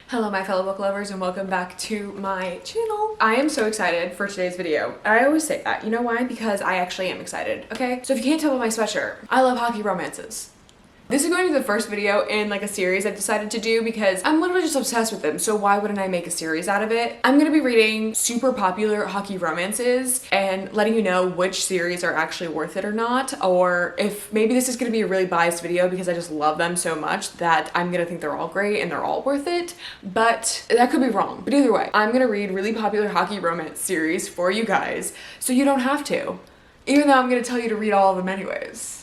Hello my fellow book lovers and welcome back to my channel. I am so excited for today's video. I always say that. You know why? Because I actually am excited, okay? So if you can't tell by my sweatshirt, I love hockey romances. This is going to be the first video in like a series I've decided to do because I'm literally just obsessed with them, so why wouldn't I make a series out of it? I'm gonna be reading super popular hockey romances and letting you know which series are actually worth it or not, or if maybe this is gonna be a really biased video because I just love them so much that I'm gonna think they're all great and they're all worth it, but that could be wrong. But either way, I'm gonna read really popular hockey romance series for you guys so you don't have to, even though I'm gonna tell you to read all of them anyways.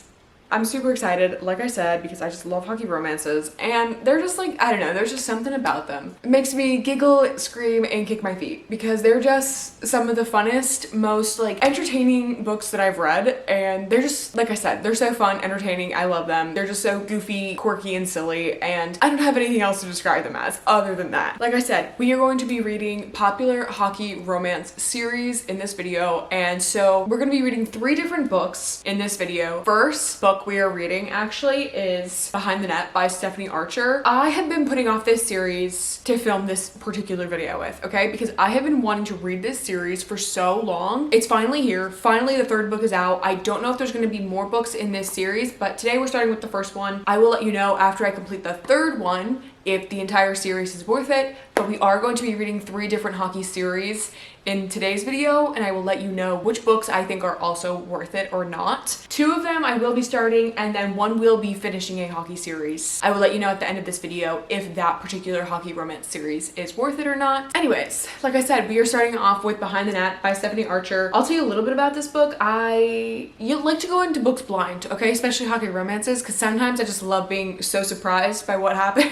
I'm super excited, like I said, because I just love hockey romances, and they're just like, I don't know, there's just something about them. It makes me giggle, scream, and kick my feet, because they're just some of the funnest, most like entertaining books that I've read, and they're just, like I said, they're so fun, entertaining, I love them. They're just so goofy, quirky, and silly, and I don't have anything else to describe them as other than that. Like I said, we are going to be reading popular hockey romance series in this video, and so we're gonna be reading 3 different books in this video. First book we are reading actually is Behind the Net by Stephanie Archer. I have been putting off this series to film this particular video with, okay? Because I have been wanting to read this series for so long. It's finally here. Finally, the 3rd book is out. I don't know if there's gonna be more books in this series, but today we're starting with the first one. I will let you know after I complete the 3rd one if the entire series is worth it, but we are going to be reading 3 different hockey series in today's video, and I will let you know which books I think are also worth it or not. 2 of them I will be starting, and then 1 will be finishing a hockey series. I will let you know at the end of this video if that particular hockey romance series is worth it or not. Anyways, like I said, we are starting off with Behind the Net by Stephanie Archer. I'll tell you a little bit about this book. You like to go into books blind, okay? Especially hockey romances, because sometimes I just love being so surprised by what happens.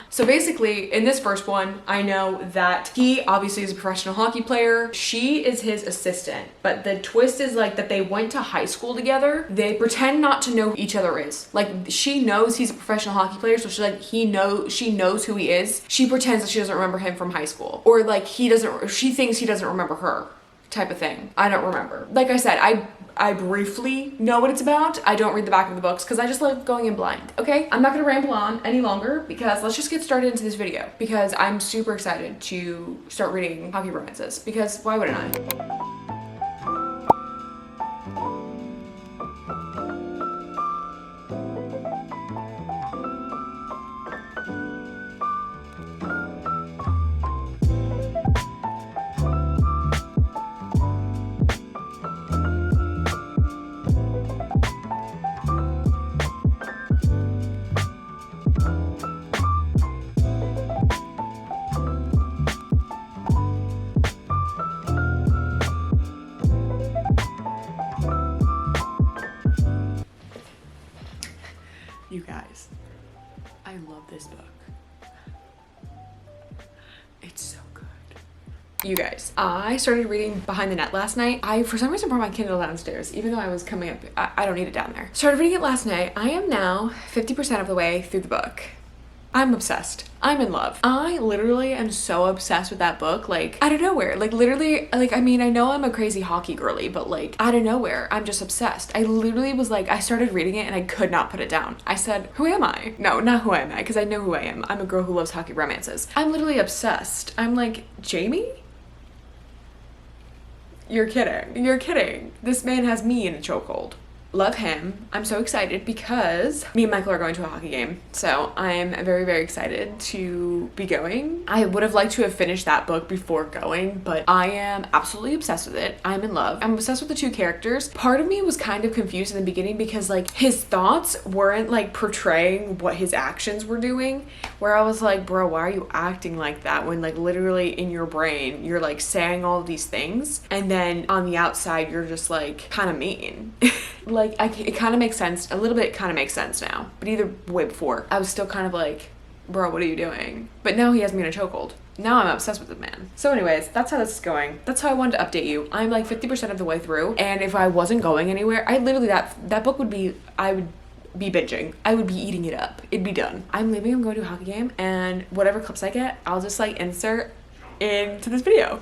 So basically, in this first one, I know that he obviously is a professional hockey player. She is his assistant, but the twist is like that they went to high school together. They pretend not to know who each other is. Like, she knows he's a professional hockey player, so she knows who he is. She pretends that she doesn't remember him from high school, or like she thinks he doesn't remember her, type of thing. I don't remember. Like I said, I briefly know what it's about. I don't read the back of the books because I just love going in blind, okay? I'm not gonna ramble on any longer because let's just get started into this video because I'm super excited to start reading hockey romances because why wouldn't I? You guys, I love this book. It's so good. You guys, I started reading Behind the Net last night. I, for some reason, brought my Kindle downstairs, even though I was coming up. I don't need it down there. Started reading it last night. I am now 50% of the way through the book. I'm obsessed. I'm in love. I literally am so obsessed with that book, like out of nowhere. Like literally, like I mean, I know I'm a crazy hockey girly, but like out of nowhere, I'm just obsessed. I literally was like, I started reading it and I could not put it down. I said, who am I? No, not who am I, because I know who I am. I'm a girl who loves hockey romances. I'm literally obsessed. I'm like, Jamie? You're kidding. You're kidding. This man has me in a chokehold. Love him. I'm so excited because me and Michael are going to a hockey game. So I'm very, very excited to be going. I would have liked to have finished that book before going, but I am absolutely obsessed with it. I'm in love. I'm obsessed with the 2 characters. Part of me was kind of confused in the beginning because like his thoughts weren't like portraying what his actions were doing, where I was like, bro, why are you acting like that when like literally in your brain you're like saying all these things and then on the outside you're just like kind of mean. Like, it kind of makes sense. A little bit kind of makes sense now. But either way before, I was still kind of like, bro, what are you doing? But now he has me in a chokehold. Now I'm obsessed with the man. So anyways, that's how this is going. That's how I wanted to update you. I'm like 50% of the way through. And if I wasn't going anywhere, I literally, that book would be, I would be binging. I would be eating it up. It'd be done. I'm leaving, I'm going to a hockey game. And whatever clips I get, I'll just like insert into this video.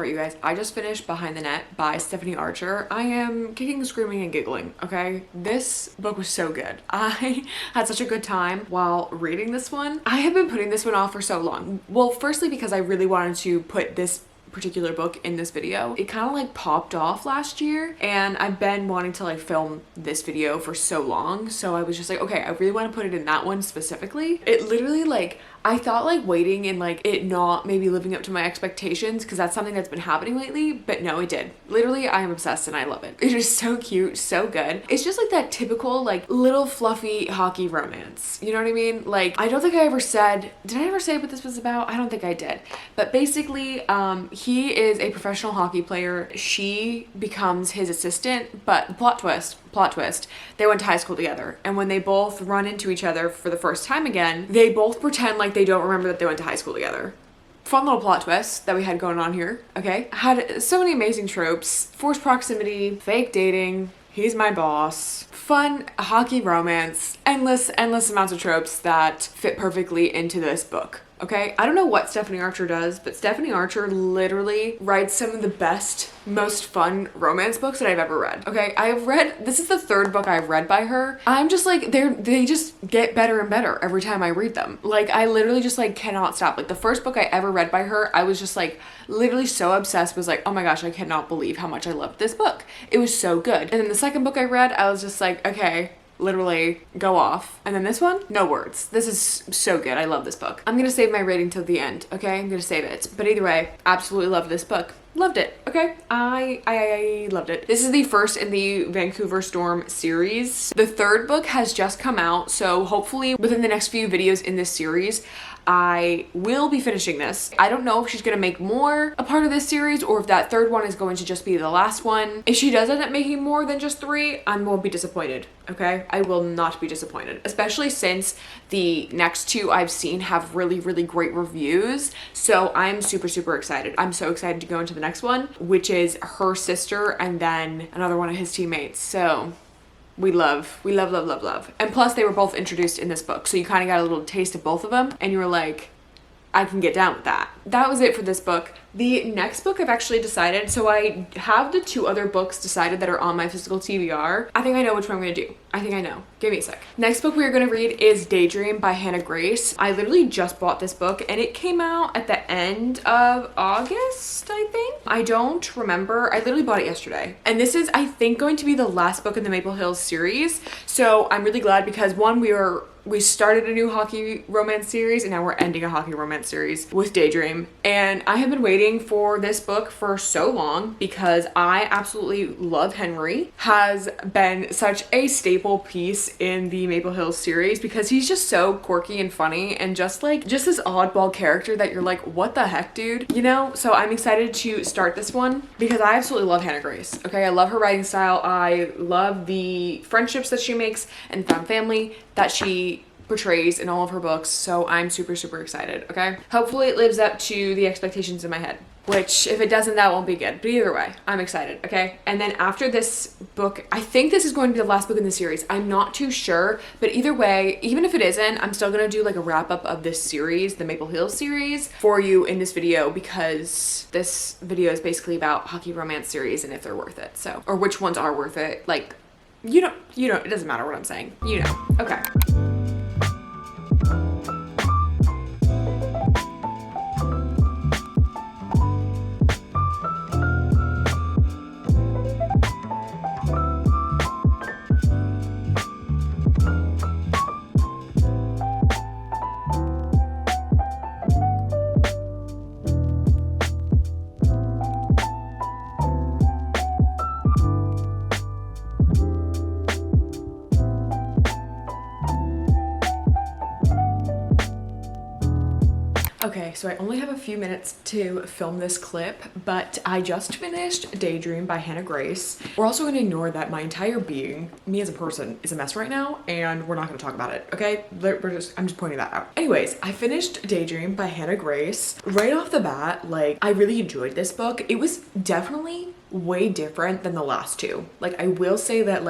about you guys, I just finished Behind the Net by Stephanie Archer. I am kicking, screaming, and giggling, okay? This book was so good. I had such a good time while reading this one. I have been putting this one off for so long. Well, firstly, because I really wanted to put this particular book in this video. It kind of like popped off last year, and I've been wanting to like film this video for so long, so I was just like, okay, I really want to put it in that one specifically. It literally, like, I thought like waiting and like it not maybe living up to my expectations, because that's something that's been happening lately, but no, it did. Literally, I am obsessed and I love it. It is so cute, so good. It's just like that typical like little fluffy hockey romance, you know what I mean? Like, I don't think I ever said, did I ever say what this was about? I don't think I did, but basically he is a professional hockey player. She becomes his assistant, but the plot twist, they went to high school together, and when they both run into each other for the first time again, they both pretend like they don't remember that they went to high school together. Fun little plot twist that we had going on here, okay? Had so many amazing tropes: forced proximity, fake dating, he's my boss, fun hockey romance, endless amounts of tropes that fit perfectly into this book. Okay, I don't know what Stephanie Archer does, but Stephanie Archer literally writes some of the best, most fun romance books that I've ever read. Okay, this is the third book I've read by her. I'm just like, they just get better and better every time I read them. Like, I literally just like cannot stop. Like, the first book I ever read by her, I was just like literally so obsessed, was like, oh my gosh, I cannot believe how much I loved this book. It was so good. And then the second book I read, I was just like, okay, literally go off. And then this one, no words. This is so good. I love this book. I'm gonna save my rating till the end, okay? I'm gonna save it. But either way, absolutely love this book. Loved it, okay? I loved it. This is the first in the Vancouver Storm series. The third book has just come out, so hopefully within the next few videos in this series, I will be finishing this. I don't know if she's gonna make more a part of this series, or if that third one is going to just be the last one. If she does end up making more than just 3, I won't be disappointed, okay? I will not be disappointed, especially since the next 2 I've seen have really great reviews. So I'm super excited. I'm so excited to go into the next one, which is her sister and then another one of his teammates. So we love. And plus they were both introduced in this book, so you kind of got a little taste of both of them, and you were like, I can get down with that. That was it for this book. The next book I've actually decided, so I have the 2 other books decided that are on my physical TBR. I think I know which one I'm gonna do. I think I know. Give me a sec. Next book we are gonna read is Daydream by Hannah Grace. I literally just bought this book, and it came out at the end of August, I think. I don't remember. I literally bought it yesterday. And this is, I think, going to be the last book in the Maple Hills series. So I'm really glad, because one, we started a new hockey romance series, and now we're ending a hockey romance series with Daydream. And I have been waiting for this book for so long, because I absolutely love Henry. Has been such a staple piece in the Maple Hills series, because he's just so quirky and funny, and just this oddball character that you're like, what the heck, dude? You know? So I'm excited to start this one, because I absolutely love Hannah Grace. Okay, I love her writing style. I love the friendships that she makes and found family that she portrays in all of her books, so I'm super excited, okay? Hopefully it lives up to the expectations in my head, which if it doesn't, that won't be good, but either way, I'm excited, okay? And then after this book, I think this is going to be the last book in the series. I'm not too sure, but either way, even if it isn't, I'm still gonna do like a wrap up of this series, the Maple Hills series, for you in this video, because this video is basically about hockey romance series and if they're worth it, so, or which ones are worth it. Like, you know, it doesn't matter what I'm saying, you know, okay. Okay, so I only have a few minutes to film this clip, but I just finished Daydream by Hannah Grace. We're also gonna ignore that my entire being, me as a person, is a mess right now, and we're not gonna talk about it, okay? I'm just pointing that out. Anyways, I finished Daydream by Hannah Grace. Right off the bat, like, I really enjoyed this book. It was definitely way different than the last 2. Like, I will say that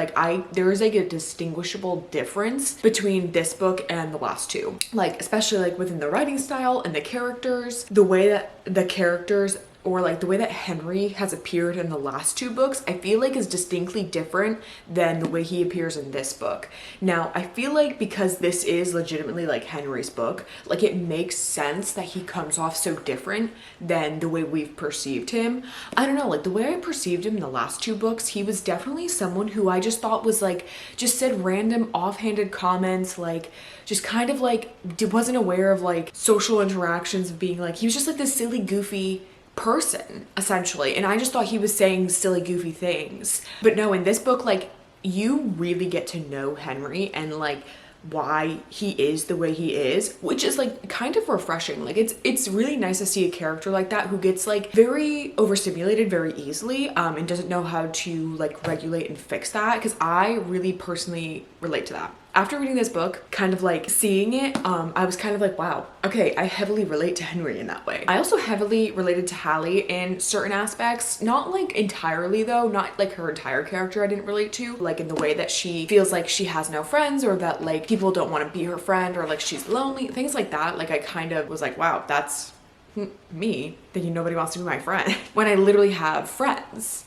there is like a distinguishable difference between this book and the last 2. Like, especially like within the writing style and the characters, the way that the characters or like the way that Henry has appeared in the last two books, I feel like is distinctly different than the way he appears in this book. Now, I feel like because this is legitimately like Henry's book, like it makes sense that he comes off so different than the way we've perceived him. I don't know, like the way I perceived him in the last two books, he was definitely someone who I just thought was like, just said random offhanded comments, like just kind of like wasn't aware of like social interactions, of being like, he was just like this silly, goofy person essentially, and I just thought he was saying silly, goofy things. But no, in this book, like you really get to know Henry and like why he is the way he is, which is like kind of refreshing. Like it's really nice to see a character like that who gets like very overstimulated very easily and doesn't know how to like regulate and fix that, because I really personally relate to that. After reading this book, kind of like seeing it, I was kind of like, wow, okay, I heavily relate to Henry in that way. I also heavily related to Hallie in certain aspects, not like entirely though, not like her entire character I didn't relate to, like in the way that she feels like she has no friends, or that like people don't want to be her friend, or like she's lonely, things like that. Like I kind of was like, wow, that's me thinking nobody wants to be my friend when I literally have friends.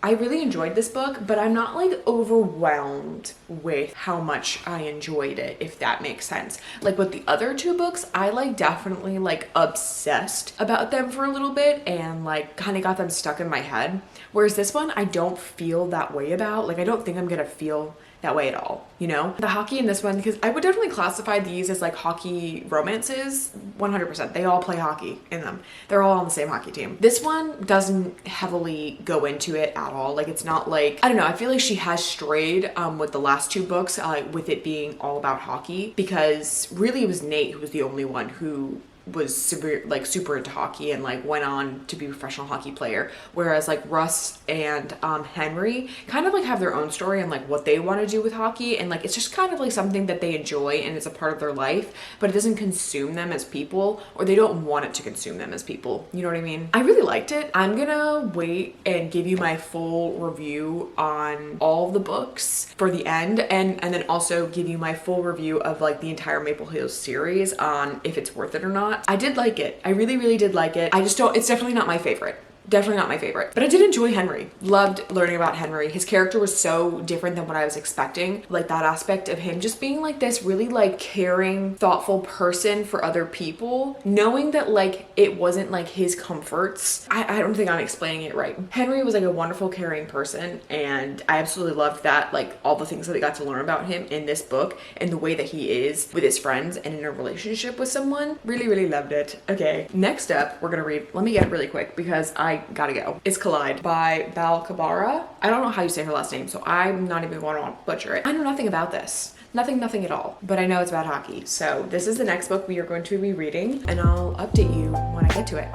I really enjoyed this book, but I'm not like overwhelmed with how much I enjoyed it, if that makes sense. Like with the other two books, I like definitely like obsessed about them for a little bit and like kind of got them stuck in my head, whereas this one I don't feel that way about. Like I don't think I'm gonna feel that way at all, you know? The hockey in this one, because I would definitely classify these as like hockey romances, 100%. They all play hockey in them. They're all on the same hockey team. This one doesn't heavily go into it at all. Like it's not like, I don't know, I feel like she has strayed with the last two books with it being all about hockey, because really it was Nate who was the only one who was super into hockey and like went on to be a professional hockey player, whereas like Russ and Henry kind of like have their own story and like what they want to do with hockey, and like it's just kind of like something that they enjoy and it's a part of their life, but it doesn't consume them as people, or they don't want it to consume them as people, you know what I mean? I really liked it. I'm gonna wait and give you my full review on all the books for the end, and then also give you my full review of like the entire Maple Hills series on if it's worth it or not. I did like it. I really did like it. I just don't, it's definitely not my favorite. Definitely not my favorite, but I did enjoy Henry. Loved learning about Henry. His character was so different than what I was expecting. Like that aspect of him just being like this really like caring, thoughtful person for other people, knowing that like it wasn't like his comforts. I don't think I'm explaining it right. Henry was like a wonderful, caring person, and I absolutely loved that, like all the things that I got to learn about him in this book and the way that he is with his friends and in a relationship with someone. Really loved it. Okay, next up we're gonna read, let me get it really quick because I gotta go. It's Collide by Bal Kabara. I don't know how you say her last name, so I'm not even going to butcher it. I know nothing about this. Nothing at all. But I know it's about hockey. So this is the next book we are going to be reading, and I'll update you when I get to it.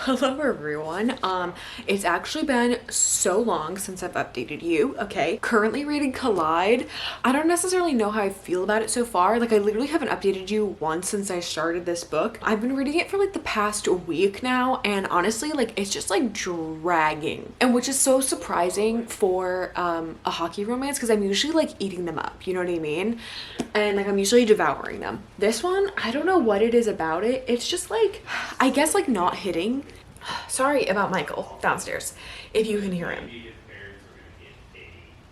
Hello everyone. It's actually been so long since I've updated you. Okay, currently reading Collide. I don't necessarily know how I feel about it so far. Like I literally haven't updated you once since I started this book. I've been reading it for like the past week now, and honestly like it's just like dragging, and which is so surprising for a hockey romance, because I'm usually like eating them up, you know what I mean? And like I'm usually devouring them. This one, I don't know what it is about it. It's just like, I guess like not hitting. Sorry about Michael downstairs, if you can hear him.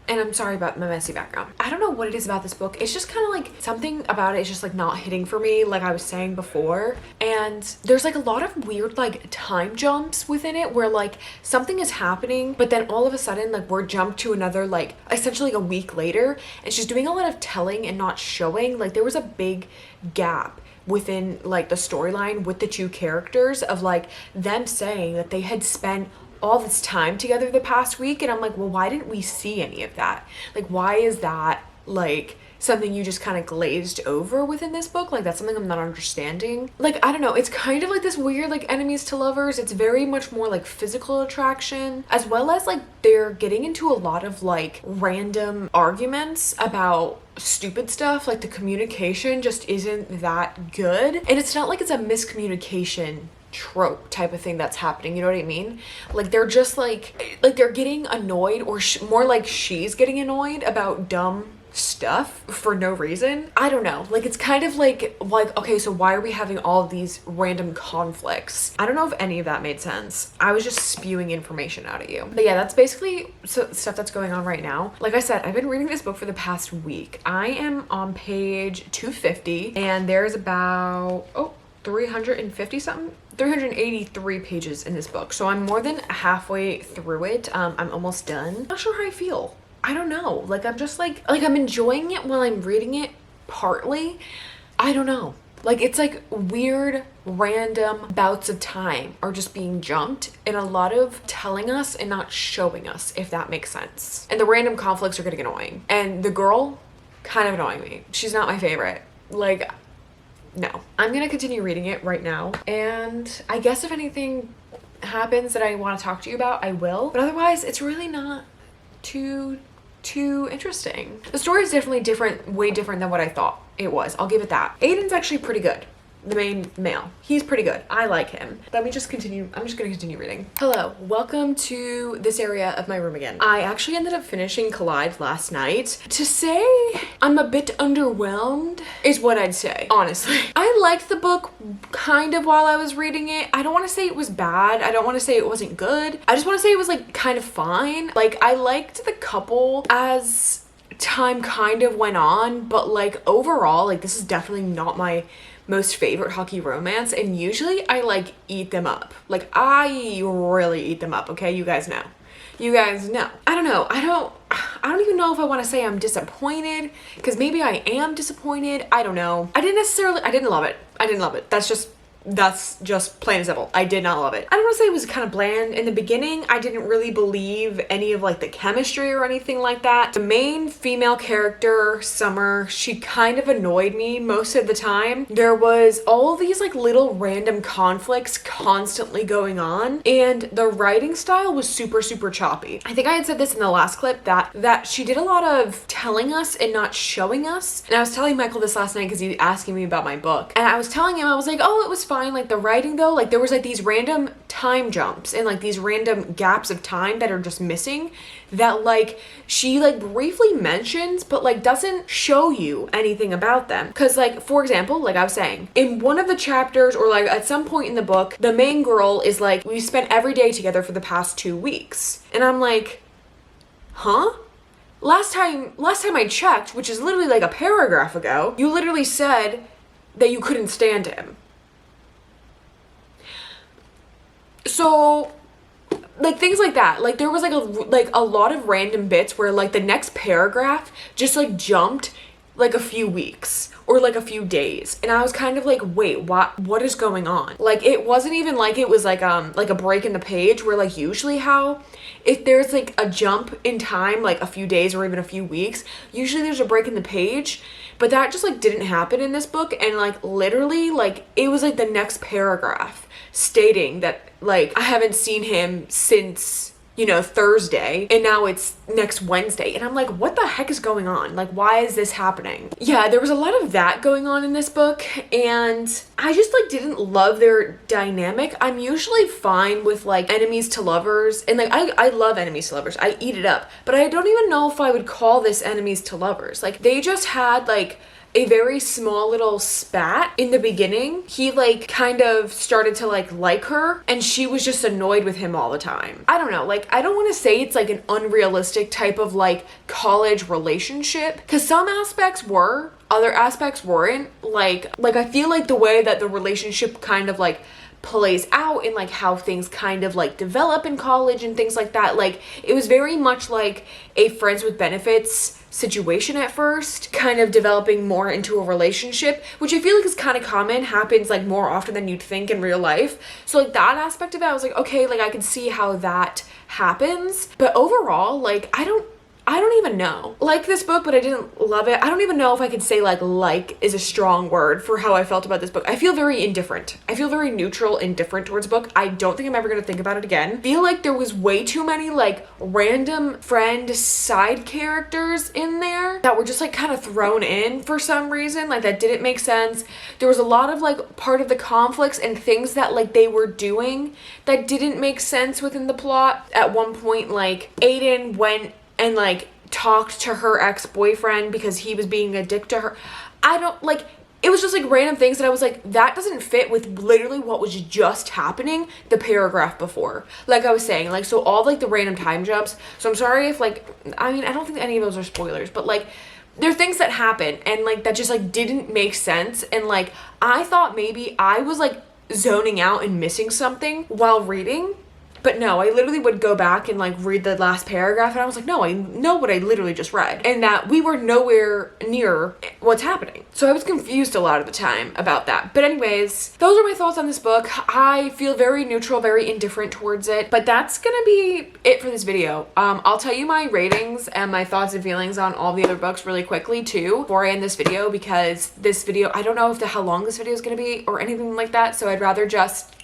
And I'm sorry about my messy background. I don't know what it is about this book. It's just kind of like something about it is just like not hitting for me, like I was saying before. And there's like a lot of weird like time jumps within it where like something is happening, but then all of a sudden like we're jumped to another like essentially a week later, and she's doing a lot of telling and not showing. Like there was a big gap within like the storyline with the two characters of like them saying that they had spent all this time together the past week, and I'm like, well, why didn't we see any of that? Like why is that like something you just kind of glazed over within this book? Like that's something I'm not understanding. Like I don't know, it's kind of like this weird like enemies to lovers. It's very much more like physical attraction, as well as like they're getting into a lot of like random arguments about stupid stuff. Like the communication just isn't that good, and it's not like it's a miscommunication trope type of thing that's happening, you know what I mean? Like they're just like they're getting annoyed, or more like she's getting annoyed about dumb stuff for no reason. I don't know, like it's kind of like okay, so why are we having all these random conflicts? I don't know if any of that made sense. I was just spewing information out at you, but yeah, that's basically stuff that's going on right now. Like I said, I've been reading this book for the past week. I am on page 250 and there's about 350 something, 383 pages in this book, so I'm more than halfway through it. I'm almost done. Not sure how I feel. I don't know, like I'm just like I'm enjoying it while I'm reading it, partly. I don't know, like it's like weird random bouts of time are just being jumped, and a lot of telling us and not showing us, if that makes sense. And the random conflicts are getting annoying, and the girl kind of annoying me. She's not my favorite. Like, no. I'm gonna continue reading it right now, and I guess if anything happens that I want to talk to you about, I will, but otherwise it's really not too interesting. The story is definitely different, way different than what I thought it was. I'll give it that. Aiden's actually pretty good. The main male. He's pretty good. I like him. Let me just continue. I'm just gonna continue reading. Hello, welcome to this area of my room again. I actually ended up finishing Collide last night. To say I'm a bit underwhelmed is what I'd say, honestly. I liked the book kind of while I was reading it. I don't want to say it was bad. I don't want to say it wasn't good. I just want to say it was like kind of fine. Like I liked the couple as time kind of went on, but like overall, like this is definitely not my most favorite hockey romance, and usually I like eat them up. Like I really eat them up, okay? You guys know. You guys know. I don't know. I don't even know if I want to say I'm disappointed, because maybe I am disappointed. I don't know. I didn't love it. I didn't love it. That's just plain and simple. I did not love it. I don't want to say it was kind of bland. In the beginning, I didn't really believe any of like the chemistry or anything like that. The main female character, Summer, she kind of annoyed me most of the time. There was all these like little random conflicts constantly going on, and the writing style was super choppy. I think I had said this in the last clip that she did a lot of telling us and not showing us. And I was telling Michael this last night because he was asking me about my book, and I was telling him, I was like, oh, it was fine. Like the writing though, like there was like these random time jumps and like these random gaps of time that are just missing, that like she like briefly mentions but like doesn't show you anything about them. Because like, for example, like I was saying, in one of the chapters, or like at some point in the book, the main girl is like, we spent every day together for the past 2 weeks, and I'm like, huh? Last time I checked, which is literally like a paragraph ago, you literally said that you couldn't stand him. So like things like that, like there was like a lot of random bits where like the next paragraph just like jumped like a few weeks or like a few days, and I was kind of like, wait, what is going on? Like it wasn't even like it was like a break in the page, where like usually how if there's like a jump in time, like a few days or even a few weeks, usually there's a break in the page. But that just like didn't happen in this book, and like literally like it was like the next paragraph stating that like I haven't seen him since, you know, Thursday, and now it's next Wednesday, and I'm like, what the heck is going on? Like, why is this happening? Yeah, there was a lot of that going on in this book, and I just like didn't love their dynamic. I'm usually fine with like enemies to lovers, and like I love enemies to lovers. I eat it up, but I don't even know if I would call this enemies to lovers. Like they just had like a very small little spat in the beginning. He like kind of started to like her, and she was just annoyed with him all the time. I don't know, like I don't want to say it's like an unrealistic type of like college relationship, because some aspects were, other aspects weren't. Like I feel like the way that the relationship kind of like plays out and like how things kind of like develop in college and things like that, like it was very much like a friends with benefits situation at first, kind of developing more into a relationship, which I feel like is kind of common, happens like more often than you'd think in real life. So like that aspect of it, I was like, okay, like I can see how that happens. But overall, like I don't I don't even know. Like this book, but I didn't love it. I don't even know if I could say like is a strong word for how I felt about this book. I feel very indifferent. I feel very neutral, indifferent towards the book. I don't think I'm ever gonna think about it again. I feel like there was way too many like random friend side characters in there that were just like kind of thrown in for some reason. Like that didn't make sense. There was a lot of like part of the conflicts and things that like they were doing that didn't make sense within the plot. At one point, like Aiden went and like talked to her ex-boyfriend because he was being a dick to her. I don't like, it was just like random things that I was like, that doesn't fit with literally what was just happening the paragraph before. Like I was saying, like, so all like the random time jumps. So I'm sorry if like, I mean, I don't think any of those are spoilers, but like there are things that happen and like that just like didn't make sense. And like I thought maybe I was like zoning out and missing something while reading. But no, I literally would go back and like read the last paragraph and I was like, no, I know what I literally just read. And that we were nowhere near what's happening. So I was confused a lot of the time about that. But anyways, those are my thoughts on this book. I feel very neutral, very indifferent towards it. But that's gonna be it for this video. I'll tell you my ratings and my thoughts and feelings on all the other books really quickly too before I end this video, because this video, I don't know if how long this video is gonna be or anything like that. So I'd rather just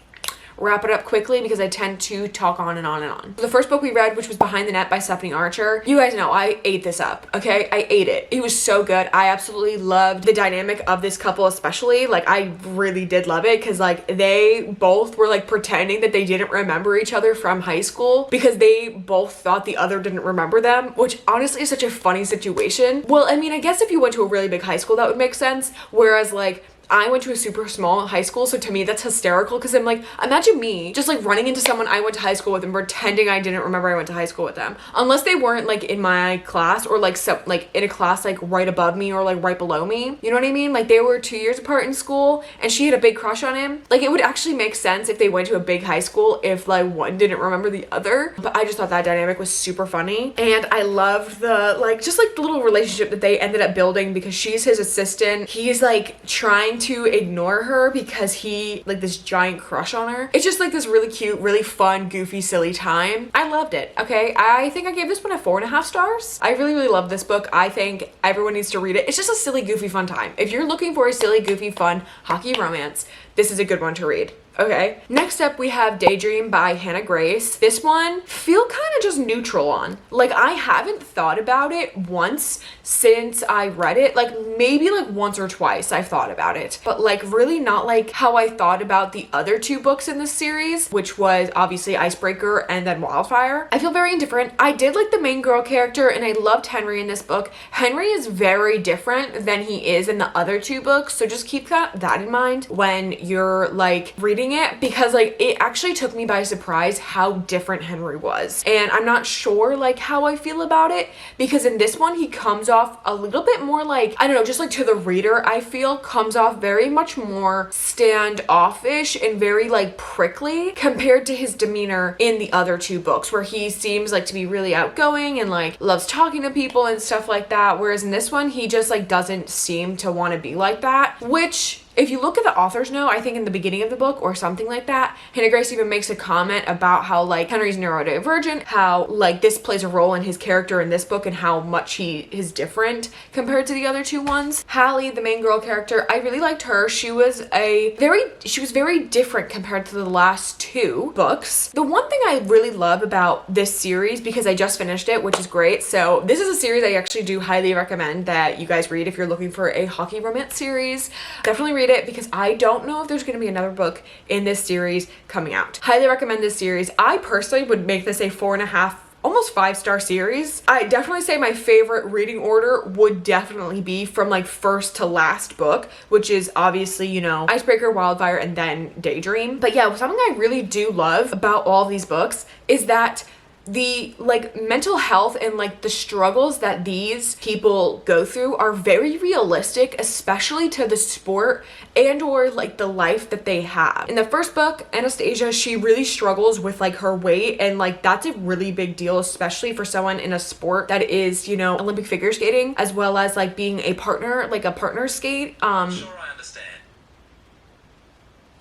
wrap it up quickly because I tend to talk on and on and on. The first book we read, which was Behind the Net by Stephanie Archer, you guys know I ate this up, okay? I ate it. It was so good. I absolutely loved the dynamic of this couple especially. Like I really did love it because like they both were like pretending that they didn't remember each other from high school because they both thought the other didn't remember them, which honestly is such a funny situation. Well, I mean, I guess if you went to a really big high school that would make sense, whereas like I went to a super small high school, so to me that's hysterical because I'm like, imagine me just like running into someone I went to high school with and pretending I didn't remember I went to high school with them. Unless they weren't like in my class or like like in a class like right above me or like right below me. You know what I mean? Like they were 2 years apart in school and she had a big crush on him. Like it would actually make sense if they went to a big high school if like one didn't remember the other. But I just thought that dynamic was super funny. And I loved the like just like the little relationship that they ended up building because she's his assistant. He's like trying to ignore her because he like this giant crush on her. It's just like this really cute, really fun, goofy, silly time. I loved it. Okay, I think I gave this one a 4.5 stars. I really love this book. I think everyone needs to read it. It's just a silly, goofy, fun time. If you're looking for a silly, goofy, fun hockey romance, this is a good one to read. Okay, next up we have Daydream by Hannah Grace. This one feel kind of just neutral on. Like I haven't thought about it once since I read it. Like maybe like once or twice I've thought about it, but like really not like how I thought about the other two books in this series, which was obviously Icebreaker and then Wildfire. I feel very indifferent. I did like the main girl character and I loved Henry in this book. Henry is very different than he is in the other two books, so just keep that in mind when you're like reading it, because like it actually took me by surprise how different Henry was, and I'm not sure like how I feel about it because in this one he comes off a little bit more like, I don't know, just like to the reader I feel comes off very much more standoffish and very like prickly compared to his demeanor in the other two books where he seems like to be really outgoing and like loves talking to people and stuff like that, whereas in this one he just like doesn't seem to want to be like that, which if you look at the author's note, I think in the beginning of the book or something like that, Hannah Grace even makes a comment about how like Henry's neurodivergent, how like this plays a role in his character in this book and how much he is different compared to the other two ones. Hallie, the main girl character, I really liked her. She was very different compared to the last two books. The one thing I really love about this series, because I just finished it, which is great. So this is a series I actually do highly recommend that you guys read if you're looking for a hockey romance series. Definitely read it because I don't know if there's going to be another book in this series coming out. Highly recommend this series. I personally would make this a 4.5, almost 5-star series. I definitely say my favorite reading order would definitely be from like first to last book, which is obviously, you know, Icebreaker, Wildfire, and then Daydream. But yeah, something I really do love about all these books is that the like mental health and like the struggles that these people go through are very realistic, especially to the sport and or like the life that they have. In the first book, Anastasia, she really struggles with like her weight, and like that's a really big deal, especially for someone in a sport that is, you know, Olympic figure skating, as well as like being a partner, like a partner skate. Sure, I understand.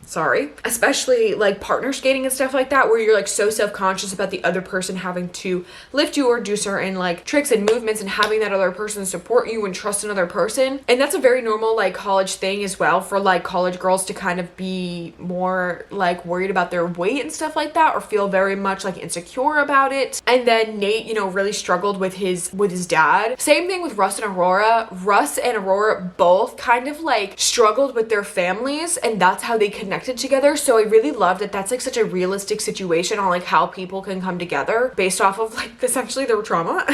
sorry, especially like partner skating and stuff like that, where you're like so self-conscious about the other person having to lift you or do certain like tricks and movements, and having that other person support you and trust another person. And that's a very normal like college thing as well, for like college girls to kind of be more like worried about their weight and stuff like that, or feel very much like insecure about it. And then Nate, you know, really struggled with his dad. Same thing with Russ and Aurora. Russ and Aurora both kind of like struggled with their families, and that's how they connected together. So I really love that that's like such a realistic situation on like how people can come together based off of like essentially their trauma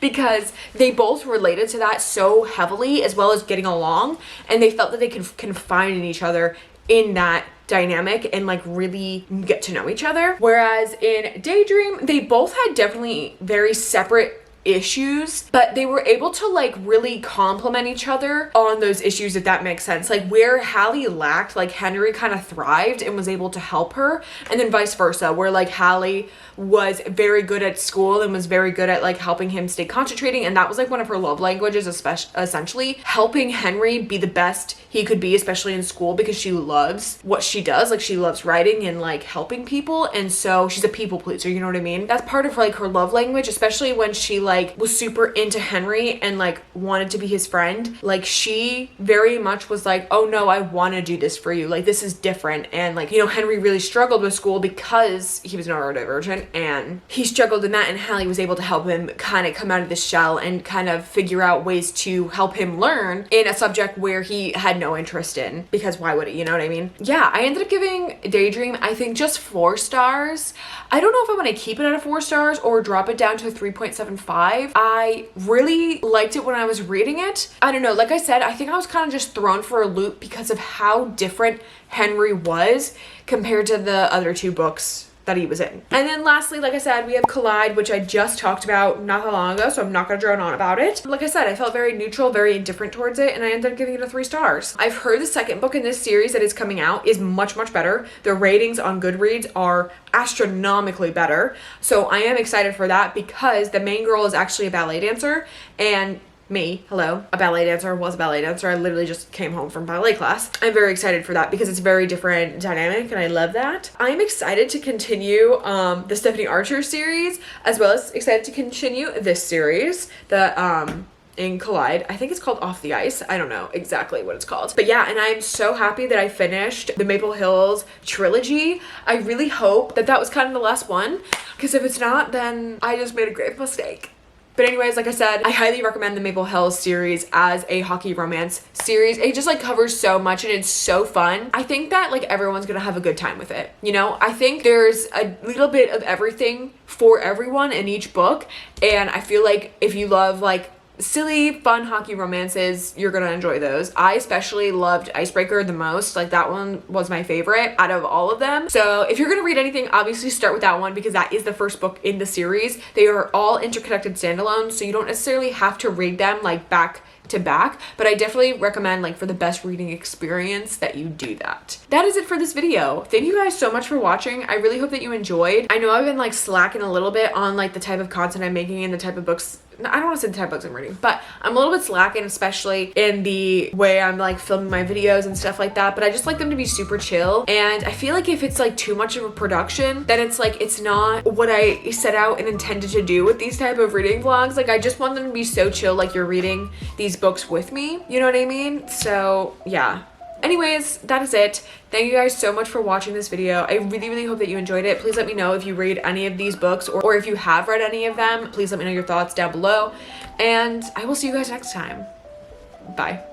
because they both related to that so heavily, as well as getting along, and they felt that they could confide in each other in that dynamic and like really get to know each other. Whereas in Daydream, they both had definitely very separate issues, but they were able to like really complement each other on those issues, if that makes sense. Like where Hallie lacked, like Henry kind of thrived and was able to help her, and then vice versa, where like Hallie was very good at school and was very good at like helping him stay concentrating, and that was like one of her love languages, essentially helping Henry be the best he could be, especially in school, because she loves what she does. Like she loves writing and like helping people, and so she's a people pleaser, you know what I mean? That's part of like her love language, especially when she like was super into Henry and like wanted to be his friend. Like she very much was like, oh no, I want to do this for you, like this is different. And like, you know, Henry really struggled with school because he was neurodivergent, and he struggled in that, and Hallie was able to help him kind of come out of the shell and kind of figure out ways to help him learn in a subject where he had no interest in, because why would he, you know what I mean? Yeah, I ended up giving Daydream, I think, just 4 stars. I don't know if I want to keep it at a 4 stars or drop it down to a 3.75. I really liked it when I was reading it. I don't know, like I said, I think I was kind of just thrown for a loop because of how different Henry was compared to the other 2 books that he was in. And then lastly, like I said, we have Collide, which I just talked about not that long ago, so I'm not gonna drone on about it. Like I said, I felt very neutral, very indifferent towards it, and I ended up giving it a 3 stars. I've heard the second book in this series that is coming out is much, much better. The ratings on Goodreads are astronomically better, so I am excited for that, because the main girl is actually a ballet dancer, and me, hello, a ballet dancer, was a ballet dancer. I literally just came home from ballet class. I'm very excited for that because it's a very different dynamic, and I love that. I'm excited to continue the Stephanie Archer series, as well as excited to continue this series, the in Collide. I think it's called Off the Ice. I don't know exactly what it's called. But yeah, and I'm so happy that I finished the Maple Hills trilogy. I really hope that that was kind of the last one, because if it's not, then I just made a grave mistake. But anyways, like I said, I highly recommend the Maple Hills series as a hockey romance series. It just like covers so much, and it's so fun. I think that like everyone's gonna have a good time with it. You know, I think there's a little bit of everything for everyone in each book. And I feel like if you love like silly, fun hockey romances, you're gonna enjoy those. I especially loved Icebreaker the most. Like that one was my favorite out of all of them. So if you're gonna read anything, obviously start with that one, because that is the first book in the series. They are all interconnected standalones, so you don't necessarily have to read them like back to back, but I definitely recommend, like, for the best reading experience, that you do that. That is it for this video. Thank you guys so much for watching. I really hope that you enjoyed. I know I've been like slacking a little bit on like the type of content I'm making and the type of books, I don't want to say the type of books I'm reading, but I'm a little bit slacking, especially in the way I'm like filming my videos and stuff like that. But I just like them to be super chill, and I feel like if it's like too much of a production, then it's like it's not what I set out and intended to do with these type of reading vlogs. Like I just want them to be so chill, like you're reading these books with me, you know what I mean? So yeah. Anyways, that is it. Thank you guys so much for watching this video. I really hope that you enjoyed it. Please let me know if you read any of these books, or if you have read any of them. Please let me know your thoughts down below, and I will see you guys next time. Bye.